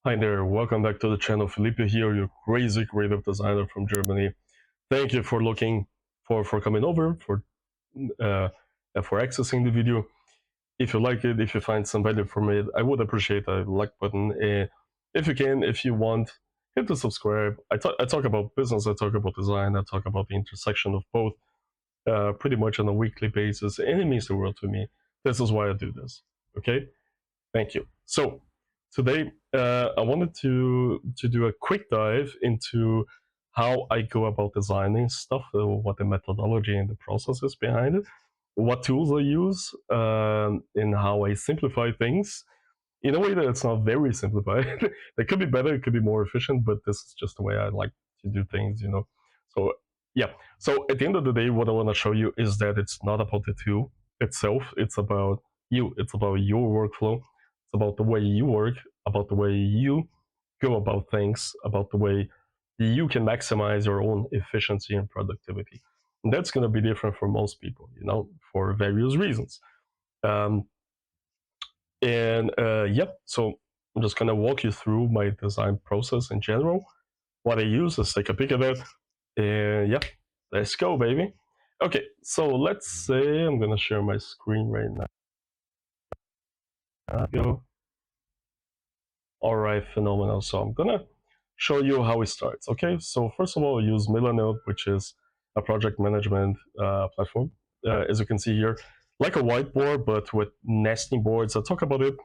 Hi there, welcome back to the channel. Felipe here, your crazy creative designer from Germany. Thank you for looking for coming over uh, for accessing the video. If you like it, if you find some value from it, I would appreciate a like button. If you can, if you want, hit the subscribe. I talk about business, I talk about design, I talk about the intersection of both, pretty much on a weekly basis, and it means the world to me. This is why I do this. Okay. Thank you. So today I wanted to do a quick dive into how I go about designing stuff, what the methodology and the process is behind it, what tools I use, and how I simplify things in a way that it's not very simplified. It could be better, it could be more efficient, but this is just the way I like to do things. So yeah. So at the end of the day, what I want to show you is that it's not about the tool itself. It's about you. It's about your workflow. It's about the way you work, about the way you go about things, about the way you can maximize your own efficiency and productivity. And that's going to be different for most people, for various reasons. Um, and so I'm just gonna walk you through my design process in general. What I use, let's take a peek at that. And yeah, let's go, baby. Okay, so let's say I'm gonna share my screen right now. Go. All right, phenomenal. So I'm gonna show you how it starts. Okay, so first of all, I use Milanote, which is a project management platform. As you can see here, like a whiteboard, but with nesting boards. I talk about it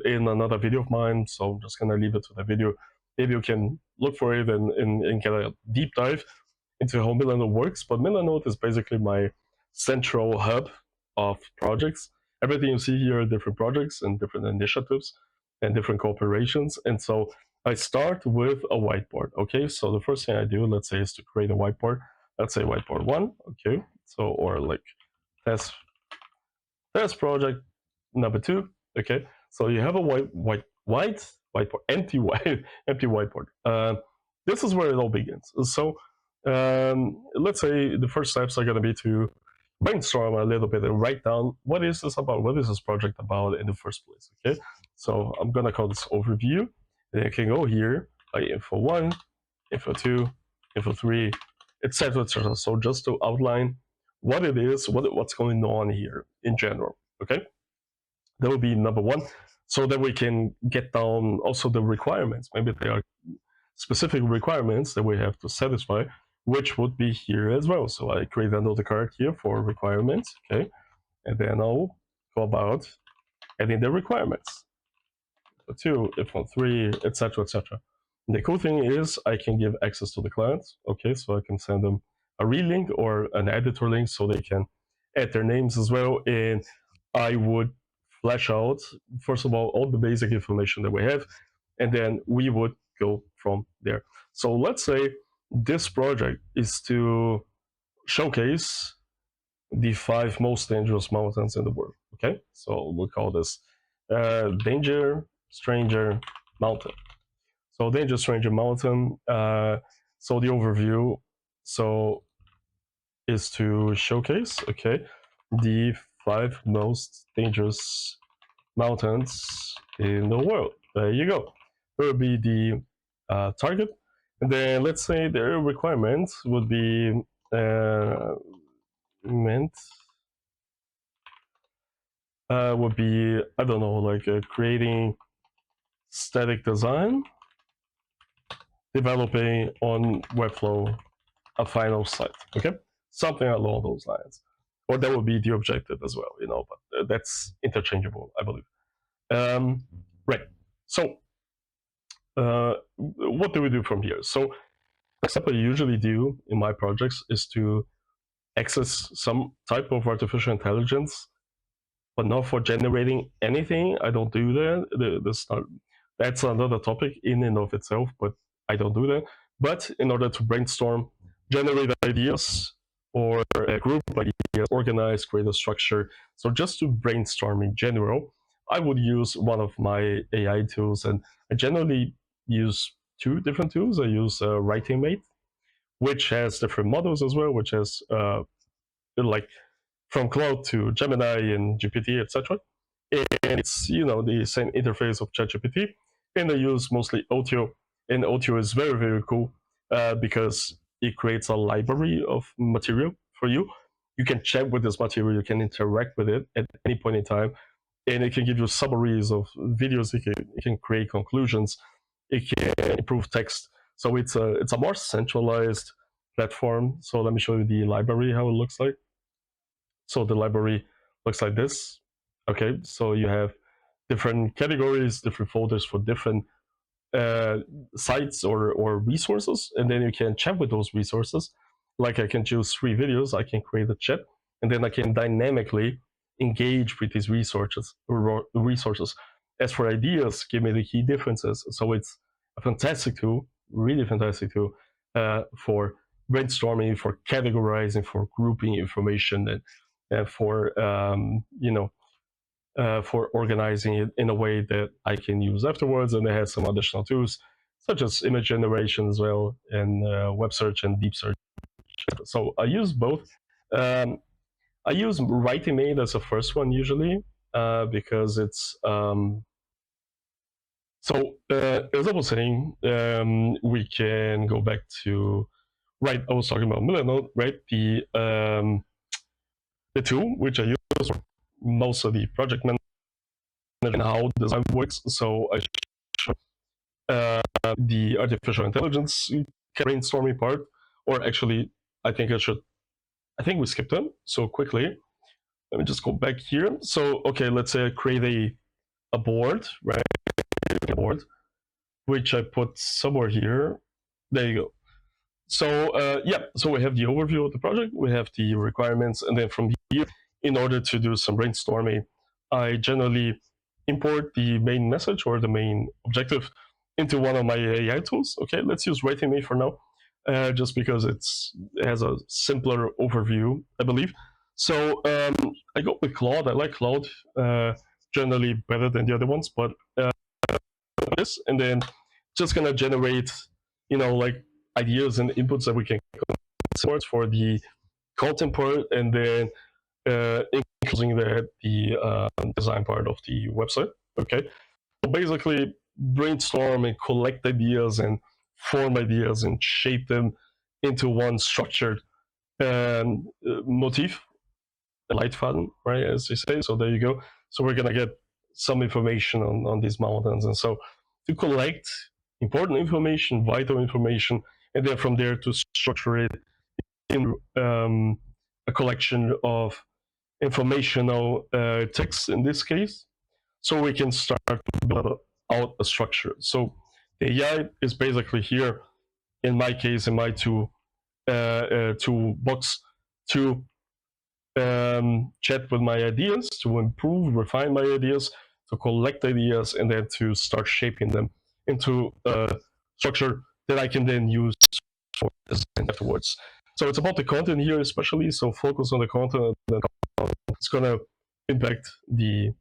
in another video of mine, so I'm just gonna leave it to the video. Maybe you can look for it and get a deep dive into how Milanote works. But Milanote is basically my central hub of projects. Everything you see here are different projects and different initiatives and different corporations. And so I start with a whiteboard. Okay, so the first thing I do, let's say, is to create a whiteboard. Let's say whiteboard one. Okay, so or like test project number two. Okay, so you have a whiteboard, empty empty whiteboard. This is where it all begins. So let's say the first steps are going to be to brainstorm a little bit and write down what is this about, what is this project about in the first place. Okay, so I'm going to call this overview. And you can go here like info one, info two, info three, etc., etc. So just to outline what it is, what's going on here in general. Okay, that would be number one, so that we can get down also the requirements. Maybe there are specific requirements that we have to satisfy, which would be here as well. So I create another card here for requirements. Okay, and then I'll go about adding the requirements. Two, if on three, etc., etc. The cool thing is I can give access to the clients. Okay, so I can send them a relink or an editor link so they can add their names as well. And I would flesh out, first of all the basic information that we have, and then we would go from there. So let's say this project is to showcase the 5 most dangerous mountains in the world. Okay, so we'll call this Danger Stranger Mountain. So Danger Stranger Mountain. So the overview, is to showcase, okay, the 5 most dangerous mountains in the world. There you go. That would be the target. And then let's say their requirements would be meant would be, I don't know, like creating static design, developing on Webflow a final site. Okay, something along those lines, or that would be the objective as well. But that's interchangeable, I believe. Right. So, what do we do from here? So, the step I usually do in my projects is to access some type of artificial intelligence, but not for generating anything. I don't do that. That's another topic in and of itself, but I don't do that. But in order to brainstorm, generate ideas, or group ideas, organize, create a structure. So just to brainstorm in general, I would use one of my AI tools, and I generally use 2 different tools. I use Writing Mate, which has different models as well, which has like from Claude to Gemini and GPT, etc. And it's the same interface of ChatGPT. and I use mostly Otio. And Otio is very, very cool because it creates a library of material for you. You can chat with this material, you can interact with it at any point in time, and it can give you summaries of videos. It can create conclusions. It can improve text. So it's a more centralized platform. So let me show you the library, how it looks like. So the library looks like this. Okay, so you have different categories, different folders for different uh, sites or resources, and then you can chat with those resources. Like I can choose 3 videos, I can create a chat, and then I can dynamically engage with these resources. As for ideas, give me the key differences. So it's a fantastic tool, really fantastic tool for brainstorming, for categorizing, for grouping information, and for for organizing it in a way that I can use afterwards. And it has some additional tools such as image generation as well, and web search and deep search. So I use both. Um, I use WritingMate as the first one usually because it's as I was saying, we can go back to right. I was talking about Milanote, right? The tool which I use for most of the project management and how design works. So I show the artificial intelligence brainstorming part, or actually, I think I should. I think we skipped them so quickly. Let me just go back here. So okay, let's say I create a board, right? A board, which I put somewhere here. There you go. So yeah, so we have the overview of the project, we have the requirements, and then from here, in order to do some brainstorming, I generally import the main message or the main objective into one of my AI tools. Okay, let's use WritingMate for now, just because it has a simpler overview, I believe. So I go with Claude. I like Claude generally better than the other ones, but this, and then just gonna generate, like ideas and inputs that we can support for the content part, and then including the design part of the website. Okay, so basically brainstorm and collect ideas and form ideas and shape them into one structured motif, Leitfaden, right, as they say. So there you go. So we're gonna get some information on these mountains, and so to collect important information, vital information, and then from there to structure it in a collection of informational texts in this case, so we can start to build out a structure. So the AI is basically here, in my case, in my toolbox, to chat with my ideas, to improve, refine my ideas, to collect ideas, and then to start shaping them into a structure that I can then use for design afterwards. So it's about the content here, especially. So focus on the content, and it's going to impact the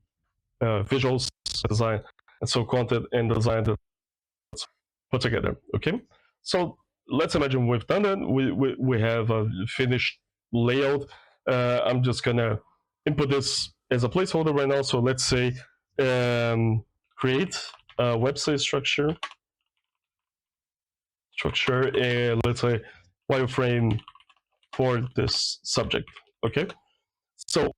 visuals design, and so content and design that's put together. Okay, so let's imagine we've done it. We have a finished layout. I'm just gonna input this as a placeholder right now. So let's say create a website structure, and let's say wireframe for this subject. Okay, so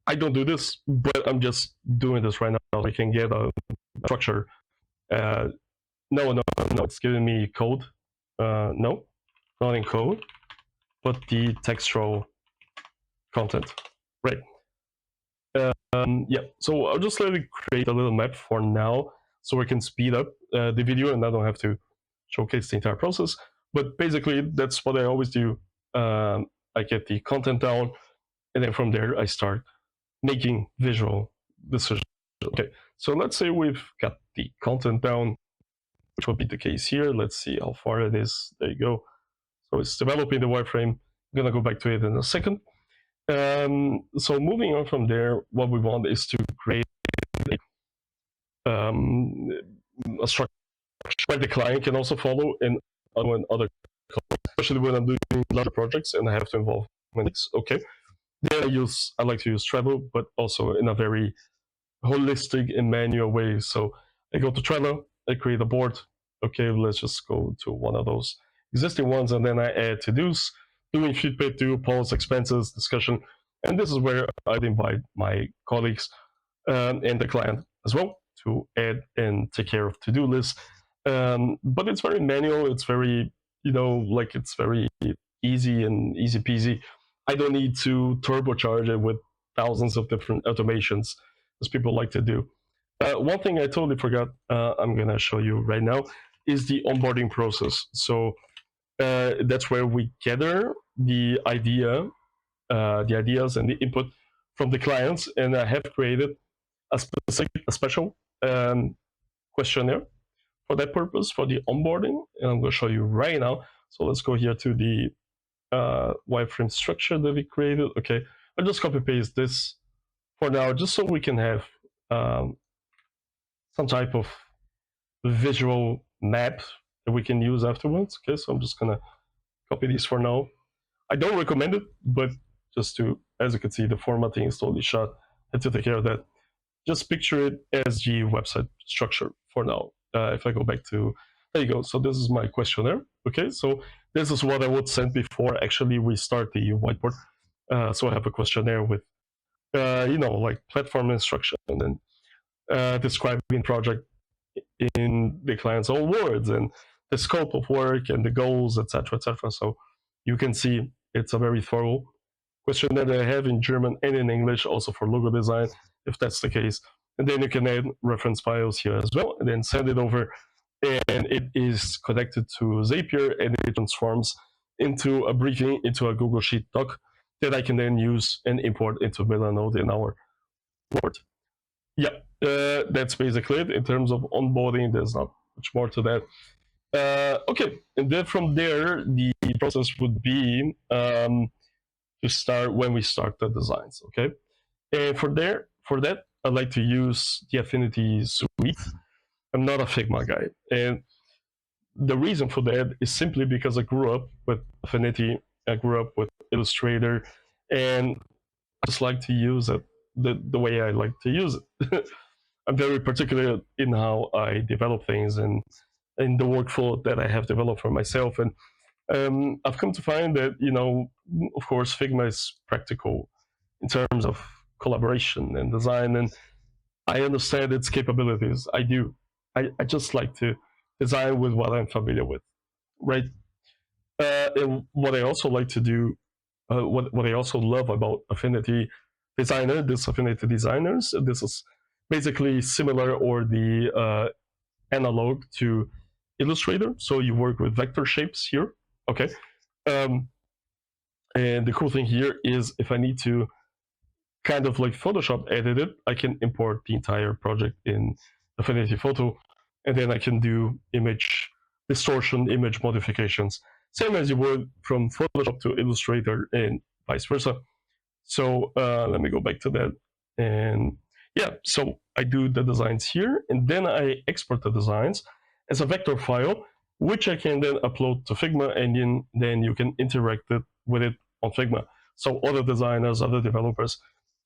I don't do this, but I'm just doing this right now. I can get a structure. No, it's giving me code. No, not in code, but the textual content. Right. Yeah, so I'll just let it create a little map for now so we can speed up the video and I don't have to showcase the entire process. But basically, that's what I always do. I get the content down, and then from there, I start making visual decisions. Okay, so let's say we've got the content down, which will be the case here. Let's see how far it is. There you go. So it's developing the wireframe. I'm going to go back to it in a second. So moving on from there, what we want is to create a structure where the client can also follow and other, especially when I'm doing larger projects and I have to involve mechanics. Okay, there I like to use Trello, but also in a very holistic and manual way. So I go to Trello, I create a board. Okay, let's just go to one of those existing ones, and then I add to-dos, doing feedback, do polls, expenses, discussion, and this is where I'd invite my colleagues and the client as well to add and take care of to-do lists. But it's very manual. It's very, like it's very easy and easy peasy. I don't need to turbocharge it with thousands of different automations as people like to do. One thing I totally forgot, I'm going to show you right now, is the onboarding process. So that's where we gather the ideas and the input from the clients, and I have created a special questionnaire for that purpose, for the onboarding, and I'm going to show you right now. So let's go here to the wireframe structure that we created. Okay, I'll just copy paste this for now, just so we can have some type of visual map that we can use afterwards. Okay, so I'm just gonna copy these for now. I don't recommend it, but just to, as you can see, the formatting is totally shot. I had to take care of that. Just picture it as the website structure for now. If I go back to, there you go. So this is my questionnaire. Okay, so this is what I would send before actually we start the whiteboard. So I have a questionnaire with, like platform instruction and then describing project in the client's own words and the scope of work and the goals, etc., etc. So you can see it's a very thorough questionnaire that I have in German and in English, also for logo design, if that's the case. And then you can add reference files here as well, and then send it over. And it is connected to Zapier, and it transforms into a briefing, into a Google Sheet doc that I can then use and import into Milanote in our board. Yeah, that's basically it. In terms of onboarding, there's not much more to that. Okay, and then from there, the process would be to start when we start the designs. Okay, and for that, I like to use the Affinity Suite. I'm not a Figma guy, and the reason for that is simply because I grew up with Affinity. I grew up with Illustrator, and I just like to use it the way I like to use it. I'm very particular in how I develop things and in the workflow that I have developed for myself. And I've come to find that, of course, Figma is practical in terms of collaboration and design, and I understand its capabilities. I do. I just like to design with what I'm familiar with, right? And what I also like to do, what I also love about Affinity Designer, this Affinity Designers, this is basically similar or the analog to Illustrator. So you work with vector shapes here. Okay. And the cool thing here is if I need to kind of like Photoshop edit it, I can import the entire project in Affinity Photo, and then I can do image distortion, image modifications, same as you would from Photoshop to Illustrator and vice versa. So let me go back to that. And yeah, so I do the designs here, and then I export the designs as a vector file, which I can then upload to Figma, and then you can interact with it on Figma. So other designers, other developers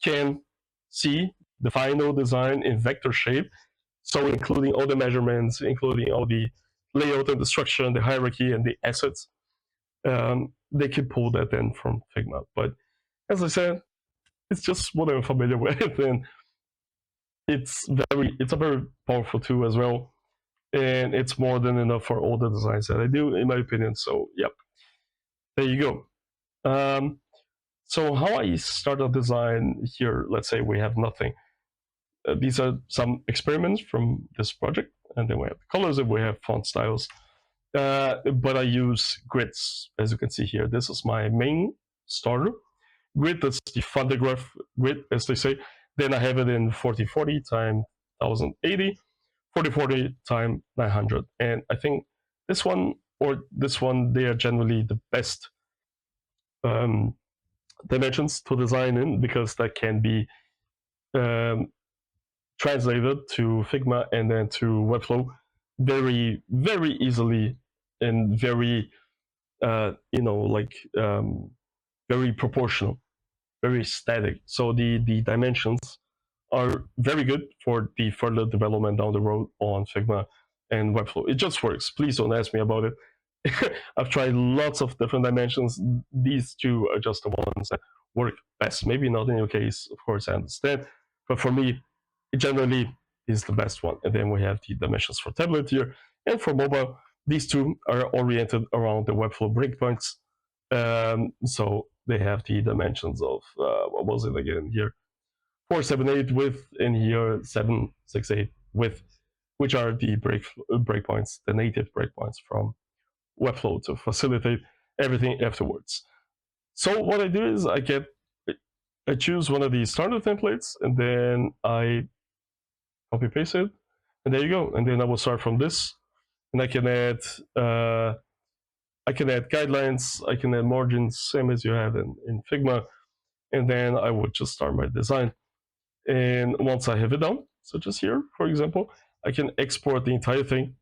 can see the final design in vector shape. So including all the measurements, including all the layout and the structure and the hierarchy and the assets, they can pull that in from Figma. But as I said, it's just what I'm familiar with, and it's a very powerful tool as well, and it's more than enough for all the designs that I do, in my opinion. So yep, there you go. So how I start a design here, let's say we have nothing. These are some experiments from this project, and then we have colors and we have font styles. But I use grids, as you can see here. This is my main starter grid. That's the Thundergraph grid, as they say. Then I have it in 4040 times 1080, 4040 times 900. And I think this one or this one, they are generally the best dimensions to design in, because that can be translated to Figma and then to Webflow very, very easily and very, very proportional, very static. So the dimensions are very good for the further development down the road on Figma and Webflow. It just works. Please don't ask me about it. I've tried lots of different dimensions. These two are just the ones that work best. Maybe not in your case, of course, I understand. But for me, it generally is the best one. And then we have the dimensions for tablet here. And for mobile, these two are oriented around the Webflow breakpoints. So they have the dimensions of, what was it again here? 478 width, and here 768 width, which are the breakpoints, the native breakpoints from Webflow to facilitate everything afterwards. So what I do is I choose one of these standard templates, and then I copy paste it, and there you go. And then I will start from this, and I can add guidelines, I can add margins, same as you have in Figma, and then I would just start my design. And once I have it done, such as here, for example, I can export the entire thing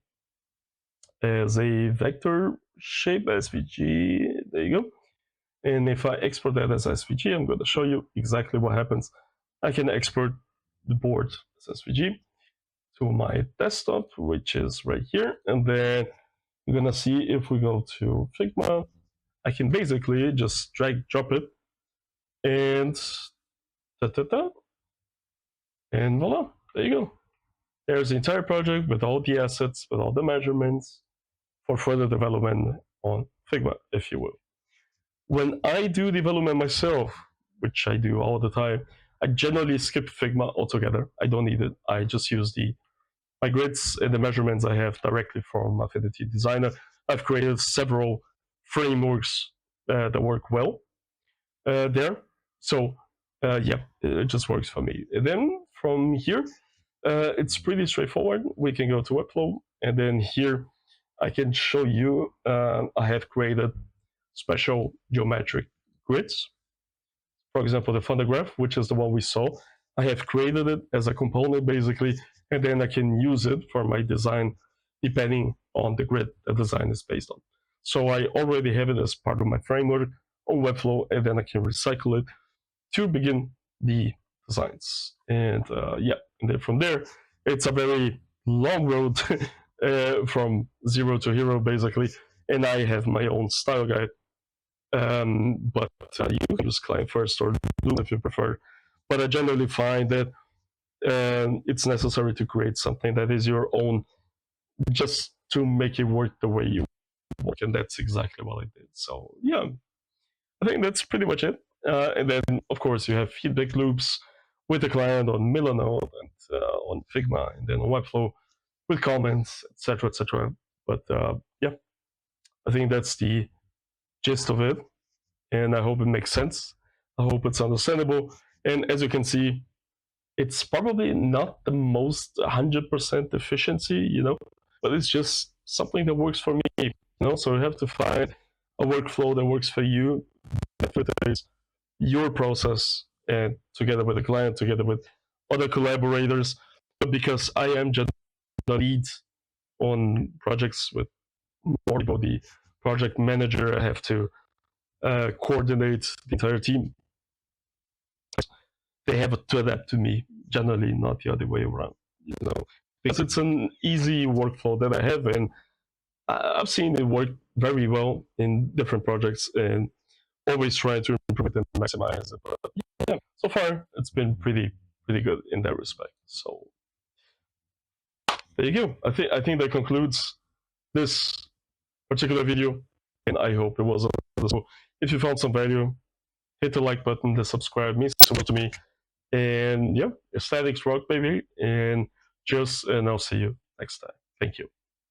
as a vector shape SVG. There you go. And if I export that as SVG, I'm going to show you exactly what happens. I can export the board as SVG to my desktop, which is right here. And then I'm going to see if we go to Figma, I can basically just drag, drop it, and and voila, there you go. There's the entire project with all the assets, with all the measurements for further development on Figma, if you will. When I do development myself, which I do all the time, I generally skip Figma altogether. I don't need it. I just use my grids and the measurements I have directly from Affinity Designer. I've created several frameworks that work well there. So yeah, it just works for me. And then from here, it's pretty straightforward. We can go to Webflow, and then here I can show you I have created special geometric grids. For example, the funnel graph, which is the one we saw, I have created it as a component basically, and then I can use it for my design depending on the grid the design is based on. So I already have it as part of my framework on Webflow, and then I can recycle it to begin the designs. And yeah, and then from there, it's a very long road from zero to hero basically, and I have my own style guide. But you can use Client First or Loom if you prefer. But I generally find that it's necessary to create something that is your own, just to make it work the way you work, and that's exactly what I did. So yeah, I think that's pretty much it. And then of course you have feedback loops with the client on Milanote and on Figma, and then on Webflow with comments, etc., etc. But yeah, I think that's the gist of it, and I hope it makes sense. I hope it's understandable. And as you can see, it's probably not the most 100% efficiency, but it's just something that works for me, So you have to find a workflow that works for you, that fits your process, and together with the client, together with other collaborators. But because I am just the lead on projects with more people, the project manager, I have to coordinate the entire team. They have to adapt to me, generally, not the other way around, because it's an easy workflow that I have, and I've seen it work very well in different projects, and always try to improve it and maximize it. But yeah, so far it's been pretty good in that respect. So there you go. I think that concludes this particular video, and I hope it was useful. If you found some value, hit the like button, the subscribe means so much to me. And yeah, aesthetics rock, baby. And cheers, and I'll see you next time. Thank you.